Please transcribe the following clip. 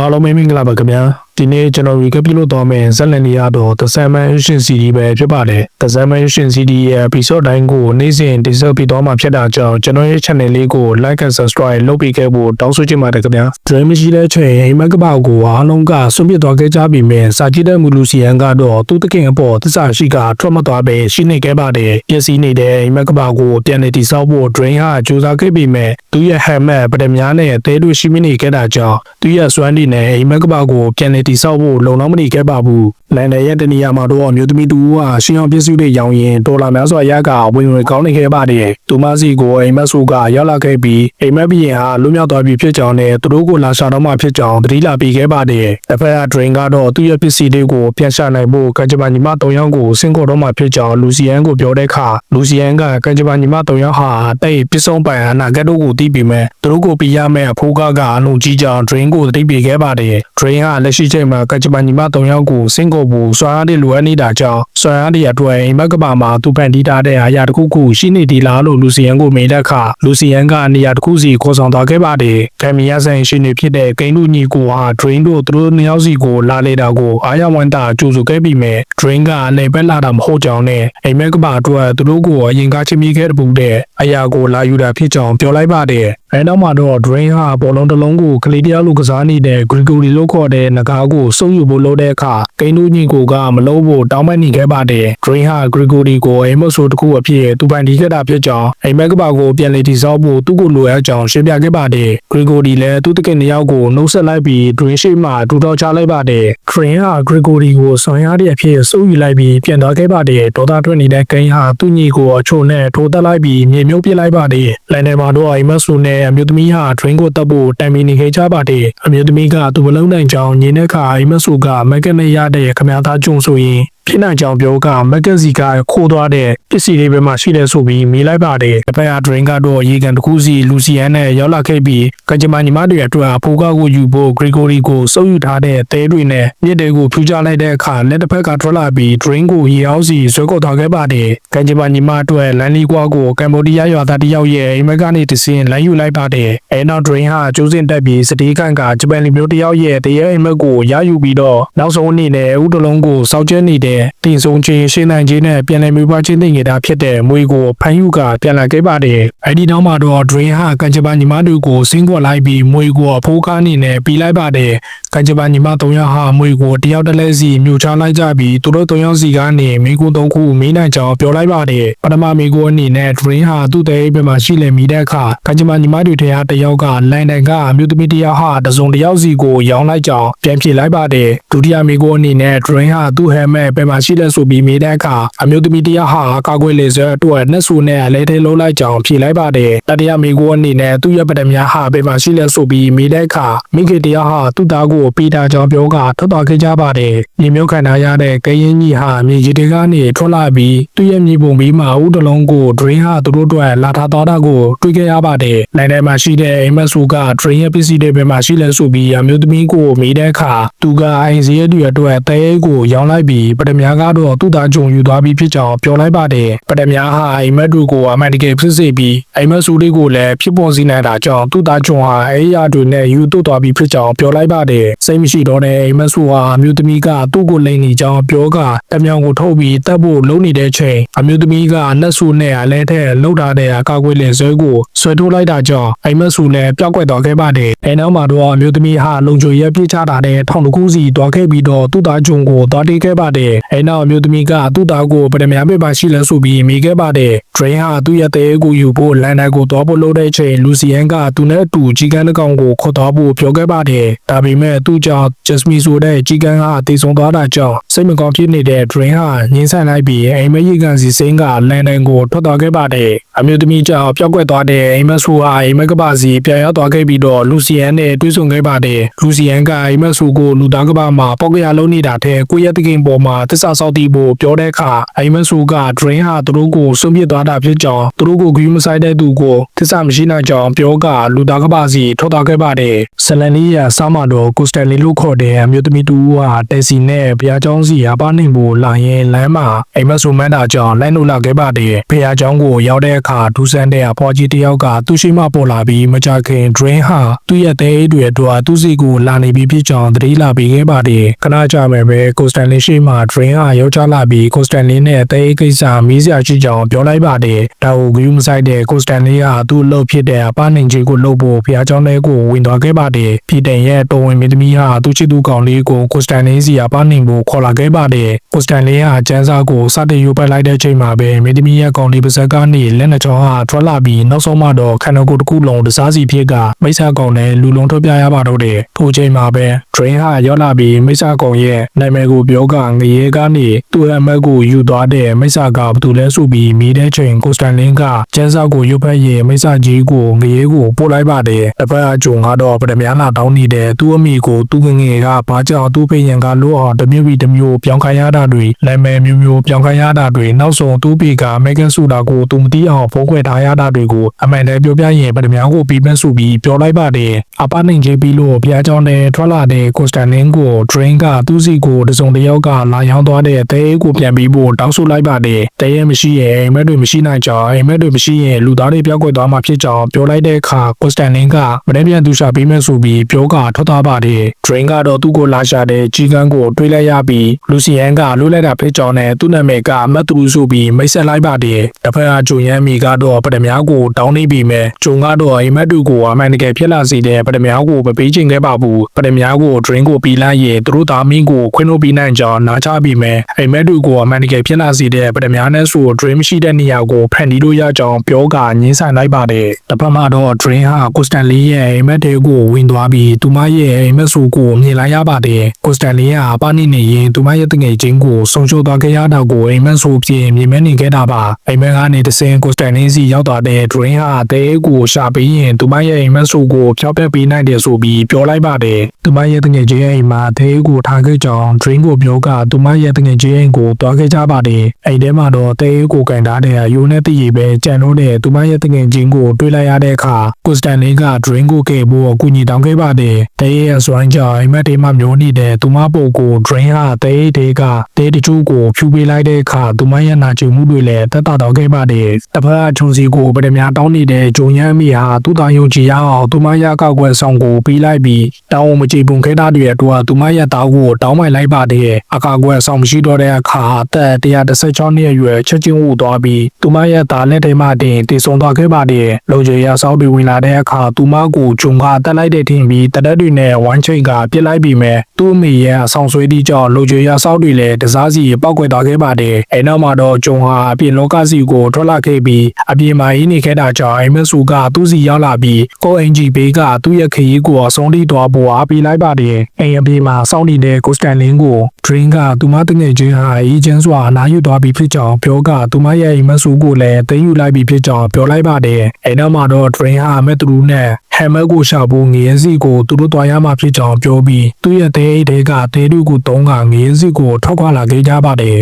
အားလုံးမင်္ဂလာပါခင်ဗျာဒီနေ့ကျွန်တော် recap ပြုလုပ်သွားမယ့်ဇာတ်လမ်းလေးကတော့ The Salmon Ocean CD ပဲဖြစ်ပါတယ် The Salmon Ocean CD ရဲ့ episode တိုင်းကိုနေ့စဉ်တင်ဆက်ပေးသွားမှာဖြစ်တာကြောင့်ကျွန်တော်ရဲ့ channel လေးကို like and subscribe လုပ်ပေးခဲ့ဖို့တောင်းဆိုချင်ပါတယ်ခင်ဗျာ Dream မရှိတဲ့အချိန်အိမ်မက်ကပကိုအားလုံးကဆွန့်ပစ်သွားခဲ့ကြပြီမဲ့စာကြည့်တဲ့မူလူစီယန်ကတော့သူ့တခင်အပေါ်သစ္စာရှိကထွက်မသွားပဲရှိနေခဲ့ပါတယ်ပျက်စီးနေတဲ့အိမ်မက်ကပကိုပြန်လည်တည်ဆောက်ဖို့ Dream ဟာကြိုးစားခဲ့ပေမဲ့သူ့ရဲ့ helmet ပထမနဲ့အသေးတွေရှိမိနေခဲ့တာကြောင့်သူ့ရဲ့စွမ်းရည်နဲ့အိမ်မက်ကပကိုပြန်လည်တည်ဆောက်ဖို့လုံလောက်မနေခဲ့ပါဘူးလန်ဒန်ရဲ့တနေရာမှာတော့အမျိုးသမီးတူကရှင်းအောင်ပစ္စည်းတွေရောင်းရင်ဒေါ်လာများစွာရကဝင်ကောင်းနေခဲ့ပါတယ်သူမစီကိုအိမ်မက်ဆိုကရောက်လာခဲ့ပြီးအိမ်မက်ဘီရင်ဟာလွတ်မြောက်သွားပြီဖြစ်ကြောင်းနဲ့သူတို့ကိုလာရှာတော့မှဖြစ်ကြောင်းသတိလာပေးခဲ့ပါတယ်တစ်ဖက်က Drain ကတော့သူ့ရဲ့ပစ္စည်းတွေကိုပြန်ရှာနိုင်ဖို့ကန်ဂျပန်ညီမ3ယောက်ကိုဆင့်ခေါ်တော့မှဖြစ်ကြောင်းလူစီယန်ကိုပြောတဲ့အခါလူစီယန်ကကန်ဂျပန်ညီမ3ယောက်ဟာတဲ့ပစ္စုံပန်အနာဂတ်တို့ကိုသိပြီးမဲ့သူတို့ကိုပြရမယ့်အဖိုးကအလုံးကြီးကြောင်း Drain ကိုသတိပေးခဲ့ပါတယ် Drain ဟာလက်ရှိချိန်မှာကန်ဂျပန်ညီမ3ယောက်ကိုဆင့်ခေါ်ဖို့စွမ်းအားတွေလိုအပ်နေတာကြောင့်စွမ်းအားတွေအတွက်အိမ်မက်ကပါမှာသူဖန်တီးထားတဲ့အရာတစ်ခုခုရှိနေသေးလားလို့လူစီယန်ကိုမေးတဲ့အခါလူစီယန်ကနေရာတစ်ခုစီခေါ်ဆောင်သွားခဲ့ပါတယ်ကမ်မီယာဆိုင်ရှိနေဖြစ်တဲ့ကိန်းလူညီကိုဟာ Drain တို့သူတို့နှစ်ယောက်စီကိုလာလေတာကိုအားရဝန်တာကြိုဆိုခဲ့ပြီးမဲ့ Drain ကနေပက်လာတာမဟုတ်ကြောင်းနဲ့အိမ်မက်ကပါအတွက်သူတို့ကိုအရင်ကချစ်မိခဲ့တဲ့ပုံတဲ့အရာကိုလာယူတာဖြစ်ကြောင်းပြောလိုက်ပါတယ်အဲနောက်မှာတော့ Drain ဟာဘောလုံးတစ်လုံးကိုကလေးတယောက်လိုကစားနေတဲ့ Gregory လို့ခေါ်တဲ့နဂါးကိုစုပ်ယူဖို့လုပ်တဲ့အခါကိန်းလူညီကိုကမလုပ်ဖို့တောင်းပန်နေခဲ့ပါတယ် Drain ဟာ Gregory ကိုအိမ်မက်ဆိုတခုအဖြစ်သူပိုင်တီးခဲ့တာဖြစ်ကြောင်းအိမ်မက်ကပါကိုပြန်လည်တည်ဆောက်ဖို့သူ့ကိုလိုအပ်ကြောင်းရှင်းပြခဲ့ပါတယ် Gregory လည်းသူ့တကယ်နှစ်ယောက်ကိုနှုတ်ဆက်လိုက်ပြီး Drain ရှိမှဒူတောက်ချလိုက်ပါတယ် Drain ဟာ Gregory ကိုဆွမ်းရတဲ့အဖြစ်စုပ်ယူလိုက်ပြီးပြန်သွားခဲ့ပါတယ်ဒေါသထွက်နေတဲ့ကိန်းဟာသူ့ညီကိုအချို့နဲ့ထိုးတက်လိုက်ပြီးမြေမြုပ်ပစ်လိုက်ပါတယ်လန်ဒန်မှာတော့အိမ်မက်ဆိုနဲ့အမျိုးသမီးဟာ Drain ကိုတပ်ဖို့တိုင်ပင်နေခဲ့ကြပါတယ်အမျိုးသမီးကသူမလုံးနိုင်ကြောင်းညင်းတဲ့အခါအိမ်မက်ဆိုကမက်ကနဲ့ရတဲ့ခမားသားကျုံဆိုရင်ဖြစ်နိုင်ကြောင်ပြောကမက်ကစီကခိုးသွားတဲ့ပစ္စည်းတွေပဲမှရှိတယ်ဆိုပြီးမေးလိုက်ပါတယ်။တစ်ဖက်က Drain ကတော့ရေကန်တစ်ခုစီလူစီယန်နဲ့ရောက်လာခဲ့ပြီးကကြမညီမတွေအတွက်အဖိုးကကိုယူဖို့ Gregory ကိုစုပ်ယူထားတဲ့တဲတွေနဲ့မြစ်တွေကိုဖြူချလိုက်တဲ့အခါလက်တစ်ဖက်ကထွက်လာပြီး Drain ကိုရေအောင်စီဆွဲခေါ်သွားခဲ့ပါတယ်။ကကြမညီမအတွက်လန်လီကွာကိုကမ်ဘောဒီးယားရွာသားတယောက်ရဲ့အိမ်မက်ကနေတဆင်းလမ်းယူလိုက်ပါတယ်။အဲနောက် Drain ဟာကျိုးစင်တက်ပြီးစတေးကန်ကဂျပန်လူမျိုးတယောက်ရဲ့တရေအိမ်မက်ကိုရယူပြီးတော့နောက်ဆုံးအနေနဲ့ဦးတလုံးကိုစောက်ကျဲနေတဲ့တင်ဆုံးချင်းရှင်းနိုင်ချင်းနဲ့ပြန်လည်မျိုးပွားချင်းသိနေတာဖြစ်တဲ့မွေကိုဖန်ယူကပြန်လာခဲ့ပါတယ်။အဲဒီနောက်မှာတော့ Drain ဟာကန်ဂျပန်ညီမတွေကိုဆင်းခွက်လိုက်ပြီးမွေကိုအဖိုးကားအနေနဲ့ပြီးလိုက်ပါတယ်။ကန်ဂျပန်ညီမ3ယောက်ဟာမွေကိုတယောက်တလဲစီမြို့ချလိုက်ကြပြီးသူတို့3ယောက်စီကနေမိကို3ခုမေးနိုင်ကြောင်းပြောလိုက်ပါတယ်။ပထမမိကိုအနေနဲ့ Drain ဟာသူ့တဲ့အိမ်မှာရှိလေမိတဲ့အခါကန်ဂျပန်ညီမတွေထဲကတယောက်ကလန်ဒန်ကအမျိုးသမီးတယောက်ဟာတစုံတယောက်စီကိုရောင်းလိုက်ကြောင်းပြန်ဖြေလိုက်ပါတယ်။ဒုတိယမိကိုအနေနဲ့ Drain ဟာသူ့ helmet ဘယ်မှာရှိလဲဆိုပြီးမေးတဲ့အခါအမျိုးသမီးတယောက်ဟာကာကွယ်လေစွဲအတွက်နှက်ဆူနဲ့အလဲထဲလုံးလိုက်ကြောင်းဖြေလိုက်ပါတယ်တတိယမိကိုအနေနဲ့သူ့ရဲ့ပထမဟာဘယ်မှာရှိလဲဆိုပြီးမေးတဲ့အခါမိခင်တယောက်ဟာသူ့သားကိုပေးတာကြောင်းပြောကထွက်သွားခဲ့ကြပါတယ်မြေမြုပ်ခံထားရတဲ့ကရင်ကြီးဟာမြေကြီးတွေကနေထွက်လာပြီးသူ့ရဲ့မြေပုံပြီးမှဦးတလုံးကို Drain ဟာသူတို့အတွက်လာထားသွားတာကိုတွေ့ခဲ့ရပါတယ်နိုင်တိုင်းမှာရှိတဲ့အိမ်မက်ဆူက Drain ရဲ့ပစ္စည်းတွေဘယ်မှာရှိလဲဆိုပြီးအမျိုးသမီးကိုမေးတဲ့အခါသူကအိမ်စည်းရဲ့အတွက်တဲအိတ်ကိုရောင်းလိုက်ပြီးပထမကတော့သူ့သားကြုံယူသွားပြီးဖြစ်ကြောင်းပြောလိုက်ပါတယ်ပထမဟာအိမ်မက်တွေကိုအမှန်တကယ်ဖြစ်စေပြီးအိမ်မက်စုတွေကိုလည်းဖြစ်ပေါ်စေနိုင်တာကြောင့်သူ့သားကြုံဟာအိယာတွေနဲ့ယူသွတ်သွားပြီးဖြစ်ကြောင်းပြောလိုက်ပါတယ်စိတ်မရှိတော့တဲ့အိမ်မက်စုဟာအမျိုးသမီးကသူ့ကိုလိန်နေကြောင်းပြောကတမြောင်ကိုထုတ်ပြီးတပ်ဖို့လုံနေတဲ့ချိန်အမျိုးသမီးကနှက်ဆူနဲ့အလဲထဲလှုပ်ထားတဲ့အကာအကွယ်လင်ဆွဲကိုဆွဲထိုးလိုက်တာကြောင့်အိမ်မက်စုလည်းပျောက်ကွယ်သွားခဲ့ပါတယ်အဲနောက်မှာတော့အမျိုးသမီးဟာလုံချိုရဲပြစ်ချတာတဲ့ထောင်တစ်ခုစီတွားခဲ့ပြီးတော့သူ့သားကြုံကိုတွားတေးခဲ့ပါတယ်အဲနောက်အမျိုးသမီးကသူ့သားကိုပထမပဲပါရှိလဲဆိုပြီးမိခဲ့ပါတယ် Drain ဟာသူ့ရဲ့တဲကိုယူဖို့လန်ဒန်ကိုသွားဖို့လုပ်တဲ့ချိန်လူစီယန်ကသူနဲ့အတူကြီးကန်းတစ်ကောင်ကိုခေါ်သွားဖို့ပြောခဲ့ပါတယ်ဒါပေမဲ့သူ့ကြောင့် Jasmine ဆိုတဲ့ကြီးကန်းဟာတေဆုံးသွားတာကြောင့်စိတ်မကောင်းဖြစ်နေတဲ့ Drain ဟာငင်းဆန်လိုက်ပြီးအိမ်မက်ရေကန်စီစိမ်းကလန်ဒန်ကိုထွက်သွားခဲ့ပါတယ်အမျိုးသမီးကြောင့်ပျောက်ကွယ်သွားတဲ့အိမ်မက်ဆူဟာအိမ်မက်ကပါစီပြန်ရောက်သွားခဲ့ပြီးတော့လူစီယန်နဲ့တွေ့ဆုံခဲ့ပါတယ်လူစီယန်ကအိမ်မက်ဆူကိုလူသားကပါမှာပေါက်ကရလုံးနေတာတဲ့ကိုယ့်ရဲ့တကင်ပေါ်မှာသစ္စာဆောက်တည်ဖို့ပြောတဲ့အခါအိမ်မက်ဆူက Drain ဟာသူတို့ကိုစွန့်ပစ်သွားတာဖြစ်ကြောင်းသူတို့ကိုဂရုမစိုက်တဲ့သူကိုသစ္စာမရှိနိုင်ကြောင်းပြောကလူသားကပါစီထွက်သွားခဲ့ပါတယ်ဆလန်လီယာဆာမာတော့ကိုစတန်လီလို့ခေါ်တဲ့အမျိုးသမီးတူဟာတက်စီနဲ့ဘုရားကျောင်းစီအပနေဖို့လာရင်လမ်းမှာအိမ်မက်ဆူမန်းတာကြောင့်လိုက်လို့လာခဲ့ပါတယ်ဘုရားကျောင်းကိုရောက်တဲ့အခ အခါဒူးဆန်းတဲ့အဖွားကြီးတယောက်ကသူ့ရှိမှပေါ်လာပြီးမကြခင် drain ဟာသူ့ရဲ့တဲအိတ်တွေအတွက်သူ့စီကိုလာနေပြီးဖြစ်ကြောင်းသတိလာပြီးခဲ့ပါတယ်ခဏကြာမယ်ပဲကိုစတန်လင်းရှိမှ drain ဟာရောက်ချလာပြီးကိုစတန်လင်းနဲ့တဲအိတ်ကိစ္စမီးစရာရှိကြောင်းပြောလိုက်ပါတယ်ဒါကိုဂရုမစိုက်တဲ့ကိုစတန်လင်းကသူ့အလုပ်ဖြစ်တဲ့အပန်းနိုင်ကြီးကိုလှုပ်ဖို့ဖျားเจ้าထဲကိုဝင်သွားခဲ့ပါတယ်ပြည်တိုင်ရဲ့တော်ဝင်မင်းသမီးဟာသူ့ချစ်သူကောင်လေးကိုကိုစတန်လင်းစီအပန်းနိုင်ကိုခေါ်လာခဲ့ပါတယ်ကိုစတန်လင်းဟာကျန်းစာကိုစတင်ယူပိုက်လိုက်တဲ့အချိန်မှာပဲမင်းသမီးရဲ့ကောင်လေးပါဇက်ကနေလက်နှချောင်းဟာထွက်လာပြီးနောက်ဆုံးမှတော့ခန္ဓာကိုယ်တစ်ခုလုံးတစားစီဖြစ်ကမိစ္ဆာကောင်နဲ့လူလုံးထွက်ပြရပါတော့တယ်ထို့ချိန်မှာပဲ drain ဟာရောက်လာပြီးမိစ္ဆာကောင်ရဲ့နာမည်ကိုပြောကငရဲကနေသူ့အမတ်ကိုယူသွားတဲ့မိစ္ဆာကဘာလို့လဲဆိုပြီးမိတဲ့ချိန်ကိုစတန်လင်းကကျန်းစာကိုရုပ်ဖက်ရဲ့မိစ္ဆာကြီးကိုငရဲကိုပို့လိုက်ပါတယ်တစ်ဖက်အကျုံကတော့ပထမလာတောင်းနေတဲ့သူ့အမိကိုသူ့ငယ်ကဘာကြောင့်သူ့ဖေရင်ကလို့အောင်တမျိုးပြီးတမျိုးပြောင်းခိုင်းရတာတွေနာမည်မျိုးမျိုးပြောင်းခိုင်းရတာတွေနောက်ဆုံးသူ့ပေကမေဂန်ဆူတာကိုသူမသိအောင်ဖုံးကွယ်ထားရတာတွေကိုအမှန်တည်းပြောပြရင်ပထမကိုပြီးမဲ့ဆိုပြီးပြောလိုက်ပါတယ်အပနိုင်ကြီးပြီးလို့ဘုရားကျောင်းနဲ့ထွက်လာတဲ့ကိုစတန်လင်းကို drain ကသူ့စီကိုတစုံတစ်ယောက်ကလာရောက်သွားတဲ့တဲအိတ်ကိုပြန်ပြီးဖို့တောင်းဆိုလိုက်ပါတယ်တဲရဲမရှိရဲ့အိမ်မက်တွေမရှိနိုင်ကြောင်းအိမ်မက်တွေမရှိရင်လူသားတွေပြောက်ကွယ်သွားမှာဖြစ်ကြောင်းပြောလိုက်တဲ့အခါကိုစတန်လင်းကမနေ့ပြန်သူရှာပြီးမဲ့ဆိုပြီးပြောကထွက်သွားပါတယ် drain ကတော့သူ့ကိုလာရှာတဲ့ကြီးကန်းကိုတွေးလိုက်ရပြီးလူစီယန်ကလွတ်လိုက်တာဖြစ်ကြောင်းနဲ့သူ့နာမည်ကအမတ်သူဆိုပြီးမိတ်ဆက်လိုက်ပါတယ်တစ်ဖက်ကဂျုံရမ်းမီကတော့ပထမကိုတောင်းနေပြီးမဲ့ဂျုံကတော့အိမ်မက်တွေကိုအမှန်တကယ်ဖြစ်လာစေတဲ့ပထမကိုမပေးချင်ခဲ့ပါဘူးပထမကို drain ကိုပြီးလိုက်ရင်သူတို့သားမင်းကိုခွင့်လို့ပြီးနိုင်ကြောင်းနားချပြီးမဲ့အိမ်မက်တွေကိုအမှန်တကယ်ဖြစ်လာစေတဲ့ပထမနဲ့ဆို drain မရှိတဲ့နေရာကိုဖန်တီးလို့ရကြောင်းပြောကငင်းဆိုင်လိုက်ပါတယ်တစ်ဖက်မှာတော့ drain ဟာကိုစတန်လီရဲ့အိမ်မက်တွေကိုဝင်သွားပြီးသူမရဲ့အိမ်မက်ဆိုကိုမြင်လိုက်ရပါတယ်ကိုစတန်လီကပါနေနေရင်သူမရဲ့တငယ်ချင်းကိုဆုံချိုသွားခဲ့ရတာကိုအိမ်မက်ဆိုပြင်မြင်မဲနေခဲ့တာပါအိမ်မက်ကနေတဆင်ကိုစတန်လီစီရောက်သွားတဲ့ drain ဟာတဲကိုရှာပေးရင်သူမရဲ့အိမ်မက်ဆိုကိုဖျောက်ပြပေးနိုင်တယ်ဆိုပြီးပြောလိုက်ပါတယ်သူမရဲ့တငယ်ချင်းအိမ်မှာတဲကိုထားခဲ့ကြောင်း drain ကိုပြောကသူမရဲ့တငယ်ချင်းအိမ်ကိုတွားခဲ့ကြပါတယ်အိမ်ထဲမှာတော့တဲကိုကန်ထားတဲ့ယူနဲ့တည်ရပဲကြံလို့တဲ့သူမရဲ့တငယ်ချင်းကိုတွေ့လိုက်ရတဲ့အခါကိုစတန်လီက drain ကိုကဲဖို့အကူအညီတောင်းခဲ့ပါတယ်တဲရဲ့အစွမ်းကြောင့်အိမ်မက်တွေမှာမျိုးနေတဲ့သူမပုံကို drain ဟာတဲကတဲတချို့ကိုဖြူပေးလိုက်တဲ့အခါသူမရဲ့နာကျင်မှုတွေလည်းတက်တာတော့ခဲ့ပါတယ်တစ်ဖက်ကဂျုံစီကိုပထမတောင်းနေတဲ့ဂျုံရမ်းမီဟာသူ့သားယုံကြည်ရအောင်သူမရဲ့ကောက်ွယ်ဆောင်ကိုပေးလိုက်ပြီးတောင်းမကြည်ပုံခဲ့တာတွေအတွက်သူမရဲ့တောင်းကိုတောင်းပိုင်လိုက်ပါတယ်အကောက်ွယ်ဆောင်မရှိတော့တဲ့အခါတက်116နှစ်အရွယ်ချက်ချင်းဝူသွားပြီးသူမရဲ့သားလက်ထဲမှာတင်တည်ဆုံသွားခဲ့ပါတယ်လုံခြုံရေးဆောက်တွေဝင်လာတဲ့အခါသူမကိုဂျုံကတက်လိုက်တဲ့ထင်ပြီးတရက်တွေနဲ့ဝိုင်းချိန်ကပြစ်လိုက်ပြီးမဲ့သူ့မိရဲ့အဆောင်ဆွေးတီကြောင့်လုံခြုံရေးဆောက်တွေလည်းတစားစီပောက်ကွယ်သွားခဲ့ပါတယ်အဲနောက်မှာတော့ဂျုံဟာအပြင်လောကစီကိုထွက်လာခဲ့ပြီးအပြင်မှာရင်းနေခဲ့တာကြောင့်အိမ်မက်ဆူကသူ့စီရောက်လာပြီးကိုအင်ဂျီဘေးကသူ့ရဲ့ခရီးကိုအဆုံးထိသွားဖို့အားပေးလိုက်ပါတယ်အိမ်အပြင်မှာစောင့်နေတဲ့ကိုစတန်လင်းကို drain ကသူမတငယ်ချင်းဟာအေဂျင့်စွာနားယူသွားပြီးဖြစ်ကြောင်းပြောကသူမရဲ့အိမ်မက်ဆူကိုလည်းသိမ်းယူလိုက်ပြီးဖြစ်ကြောင်းပြောလိုက်ပါတယ်အဲနောက်မှာတော့ drain ဟာမက်ထရူနဲ့ဟမ်မတ်ကိုရှာဖို့ငရဲစီကိုသူတို့တွားရမှာဖြစ်ကြောင်းပြောပြီးသူ့ရဲ့တဲအိတ်တွေကတဲတူကိုတုံးကငရဲစီကိုထောက်ခွာလာခဲ့ကြပါတယ်